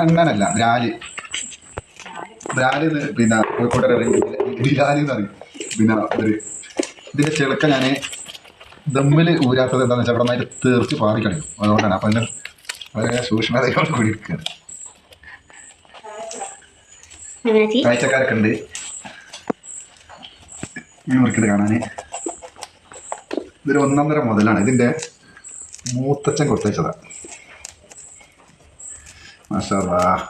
അങ്ങനല്ല ബ്രാല് പിന്നെ കോഴിക്കോട്ടെ ബിലാല് എന്ന് പറയും. പിന്നെ ഒരു ഇതിൻ്റെ ചെളുക്ക ഞാൻ ദമ്മിൽ ഊരാത്തത് എന്താണെന്ന് വെച്ചാൽ അവിടെ നന്നായിട്ട് തീർച്ച് പാറിക്കളയും. അതുകൊണ്ടാണ്. അപ്പം അതിൻ്റെ വളരെ സൂക്ഷ്മതയോട് കൂടി എടുക്കുകയാണ്. കാഴ്ചക്കാരൊക്കെ ഉണ്ട് മീൻ മുറിക്കൽ കാണാൻ. ഇതൊരു 1.5 മുതലാണ്. ഇതിൻ്റെ മൂത്തച്ഛൻ കൊടുത്തയച്ചതാണ്. മാഷാ അല്ലാഹ്.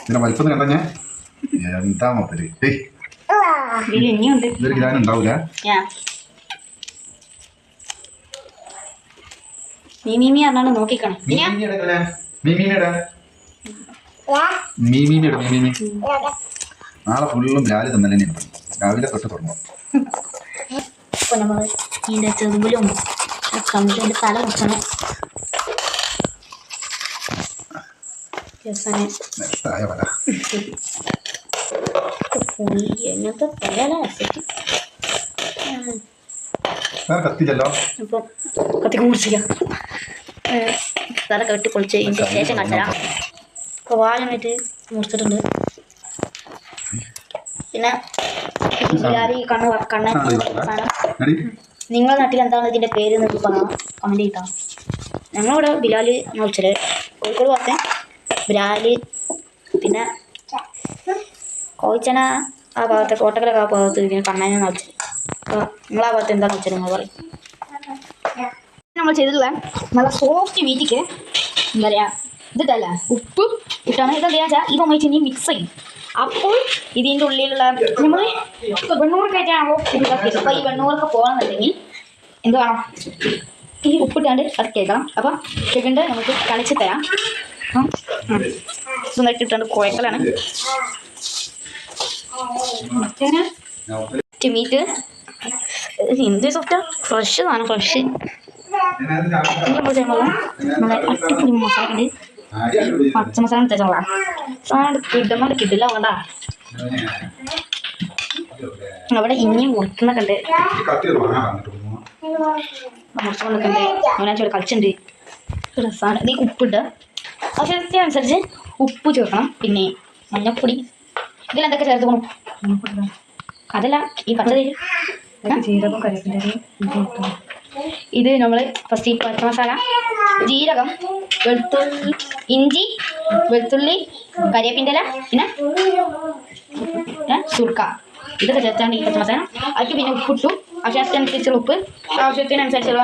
ഇതിന്റെ വലിപ്പം കണ്ട ഞാൻ എന്താ മൊത്തല്. ഇതൊരു ഗ്രാൻ ഉണ്ടാവൂല. നാളെ ഫുള്ളും ബ്രാല് തന്നല്ലേ രാവിലെ തൊട്ട് തുടങ്ങും. ഇതിൻ്റെ ചെറുമ്പിലും കമ്പിൻ്റെ തല മുറിച്ചണം. എന്നത്തെ തല കത്തില്ലല്ലോ. ഇപ്പം കത്തിക്ക് മുറിച്ചില്ല. തല കെട്ടി പൊളിച്ച് ഇതിൻ്റെ ശേഷം കാണിച്ചാ ഇപ്പോൾ വാഴമായിട്ട് മുറിച്ചിട്ടുണ്ട്. പിന്നെ ഈ കണ്ണ നിങ്ങളുടെ നാട്ടിൽ എന്താണ് ഇതിൻ്റെ പേര് എന്നൊക്കെ പറഞ്ഞാൽ കമൻറ്റ് ചെയ്താൽ. ഞങ്ങളിവിടെ ബിലാല് എന്ന് വിളിച്ചത്. കോഴിക്കോട് ഭാഗത്തെ ബ്രാല്, പിന്നെ കോഴിച്ചന ആ ഭാഗത്തെ കോട്ടക്കലൊക്കെ ആ ഭാഗത്ത് ഇതിന് കണ്ണനെന്ന് വിളിച്ചത്. അപ്പോൾ നിങ്ങളാ ഭാഗത്ത് എന്താണെന്ന് വെച്ചാൽ നിങ്ങൾ പറയും. നമ്മൾ ചെയ്തിട്ടുള്ള നല്ല സോഫ്റ്റ് മീറ്റിക്ക് എന്താ പറയുക ഇതിട്ടല്ല ഉപ്പ് ഇട്ടാണ്. ഇതെന്താ വെച്ചാൽ ഇത് നമ്മൾ ഇനി മിക്സ് ചെയ്യും. അപ്പോൾ ഇതിൻ്റെ ഉള്ളിലുള്ള നമ്മൾ വെണ്ണൂറൊക്കെയായിട്ടാണോ ഇതാക്കിയത്. അപ്പോൾ ഈ വെണ്ണൂറൊക്കെ പോകണമെന്നുണ്ടെങ്കിൽ എന്ത് വേണം, ഈ ഉപ്പിട്ടാണ്ട് അത് കേൾക്കണം. അപ്പം കേൾക്കേണ്ടത് നമുക്ക് കളിച്ച് തരാം. സ്വന്തമായിട്ട് ഇട്ടാണ്ട് കുഴക്കലാണ്. മീറ്റ് എന്ത് സോഫ്റ്റാ, ഫ്രഷ് സാധനം, ഫ്രഷ്. നമ്മൾ ചെയ്യുമ്പോൾ നല്ല അടിപൊളി മസാല ഉണ്ട്. പച്ച മസാല തേച്ചോളാം. സാധനം കിട്ടില്ല വേണ്ടാ. അവിടെ ഇനിയും മുറിക്കുന്നൊക്കെ ഉണ്ട്. മുറിച്ചുകൊണ്ടൊക്കെ ഉണ്ട്. അവനാച്ചോടെ കളിച്ചുണ്ട്. രസമാണ്. ഇത് ഉപ്പിട്ട് ആവശ്യത്തിനനുസരിച്ച് ഉപ്പ് ചേർക്കണം. പിന്നെ മഞ്ഞപ്പൊടി ഇതിലെന്തൊക്കെ ചേർത്ത് പോകണം അതല്ല ഈ പച്ചതേര് ജീരകം കറിവേപ്പില. ഇത് നമ്മൾ ഫസ്റ്റ് ഈ പച്ച മസാല, ജീരകം, വെളുത്തുള്ളി, ഇഞ്ചി, വെളുത്തുള്ളി, കരിവേപ്പിൻ്റെ ഇല, പിന്നെ സുർക്ക ഇതൊക്കെ ചേർത്താണ് ഈ പച്ച മസാല. അതിൽ പിന്നെ ഉപ്പിട്ടു. ആവശ്യത്തിനനുസരിച്ചുള്ള ഉപ്പ്, ആവശ്യത്തിനനുസരിച്ചുള്ള